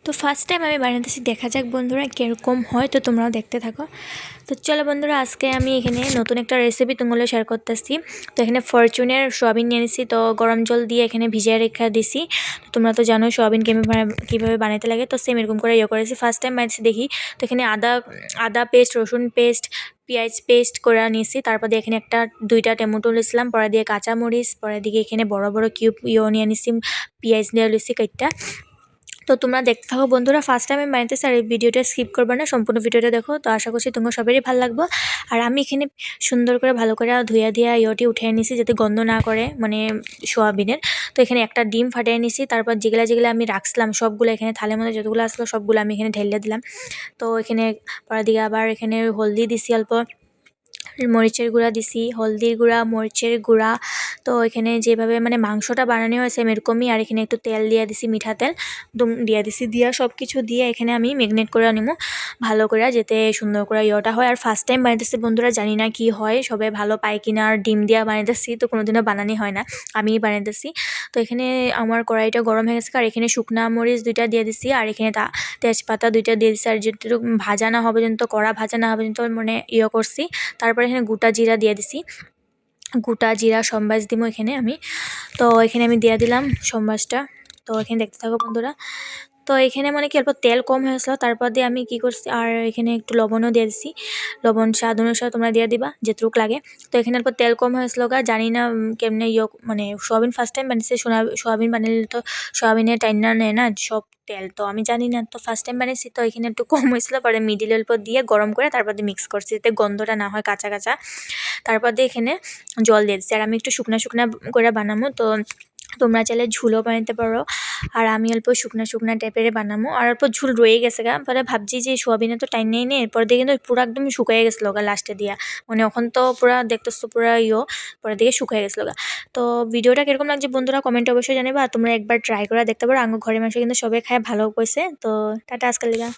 তো first time আমি বানাতেছি, দেখা যাক বন্ধুরা কীরকম হয়। তো তোমরাও দেখতে থাকো। তো চলো বন্ধুরা, আজকে আমি এখানে নতুন একটা রেসিপি তোমাগুলো শেয়ার করতেছি। তো এখানে ফরচুনের সোয়াবিন নিয়ে নিছি, তো গরম জল দিয়ে এখানে ভিজিয়ে রেখে দিছি। তো তোমরা তো জানো সোয়াবিন কীভাবে বানাতে লাগে, তো সেম এরকম করে করেছি। ফার্স্ট টাইম বানিয়েছি দেখি। তো এখানে আদা পেস্ট, রসুন পেস্ট, পেঁয়াজ পেস্ট করে নিয়েছি। তারপর দিয়ে এখানে দুইটা টমেটো নিয়েছিলাম, পরে দিয়ে কাঁচামরিচ, পরে দিকে এখানে বড় বড় কিউব নিয়ে নিছি, পেঁয়াজ নিয়ে নিয়েছি কাইটটা। তো তোমরা দেখতে থাকো বন্ধুরা, ফার্স্ট টাইম আমি বানাইতেছি, আর এই ভিডিওটা স্কিপ করবে না, সম্পূর্ণ ভিডিওটা দেখো। তো আশা করছি তোমার সবারই ভালো লাগবে। আর আমি এখানে সুন্দর করে ভালো করে ধুইয়া দিয়া উঠিয়ে নিছি, যাতে গন্ধ না করে, মানে সোয়াবিনের। তো এখানে একটা ডিম ফাটিয়ে নিছি। তারপর যেগুলা আমি রাখছিলাম সবগুলো এখানে থালের মধ্যে যতগুলো আসলো সবগুলো আমি এখানে ঢেলে দিলাম। তো এখানে পরের দিকে আবার এখানে হলদি দিছি, অল্প মরিচের গুঁড়া দিছি, হলদির গুঁড়া, মরিচের গুঁড়া। তো এখানে যেভাবে মানে মাংসটা বানানো হয়েছে এরকমই। আর এখানে একটু তেল দিয়ে দিছি, মিঠা তেল দিয়ে দিছি। দিয়া সব কিছু দিয়ে এখানে আমি ম্যাগনেট করে নিব ভালো করে, যাতে সুন্দর করে হয়। আর ফার্স্ট টাইম বানাইতেছি বন্ধুরা, জানি না কি হয়, সবাই ভালো পায় কিনা। আর ডিম দিয়া বানাইতেছি, তো কোনোদিনও বানানি হয় না, আমিই বানাইতেছি। তো এখানে আমার কড়াইটা গরম হয়ে গেছে, আর এখানে শুকনা মরিচ 2টা দিয়ে দিছি, আর এখানে তেজপাতা 2টা দিয়ে দিছি। আর যেটুকু ভাজা না হবে পর্যন্ত, কড়া ভাজা না হবে পর্যন্ত মানে করছি। তারপরে এখানে গোটা জিরা দিয়ে দিছি, গোটা জিরা সম্বাস দিব এখানে আমি। তো এখানে আমি দিয়ে দিলাম সম্বাসটা। তো এখানে দেখতে থাকো বন্ধুরা। তো এখানে মানে কি অল্প তেল কম হয়েছিল, তারপর দিয়ে আমি কি করছি, আর এখানে একটু লবণও দিয়ে দিছি। লবণ স্বাদ অনুসারে তোমরা দিয়ে দিবা যেটুকু লাগে। তো এখানে অল্প তেল কম হয়েছিল গা, জানি না কেমনে মানে সোয়াবিন ফার্স্ট টাইম বানিয়েছি। সোয়াবিন বানালে তো সোয়াবিনের টাইনা নেয় না সব তেল, তো আমি জানি না, তো ফার্স্ট টাইম বানিয়েছি। তো এখানে একটু কম হয়েছিল, পরে মিডিল অল্প দিয়ে গরম করে তারপর দিয়ে মিক্স করছি, যাতে গন্ধটা না হয় কাঁচা কাঁচা। তারপর দিয়ে এখানে জল দিয়ে দিচ্ছি। আর আমি একটু শুকনা শুকনা করে বানাবো, তো তোমরা চাইলে ঝুলও বানাতে পারো। আর আমি অল্প শুকনা শুকনা টাইপের বানাবো। আর অল্প ঝুল রয়ে গেছে গা, পরে ভাবছি যে সোয়াবিনে তো টাইম নেই, এরপর দিয়ে কিন্তু পুরো একদম শুকিয়ে গেছিলো গা লাস্টে দিয়া, মানে এখন তো পুরা দেখতেছো পুরা পরে দিকে শুকিয়ে গেছিলো গা। তো ভিডিওটা কিরকম লাগছে বন্ধুরা কমেন্টে অবশ্যই জানাবে। আর তোমরা একবার ট্রাই করে দেখতে পারো, আমার ঘরের মানুষ কিন্তু সবাই খায় ভালো কইছে। তো টাটা আজকাল লিগা।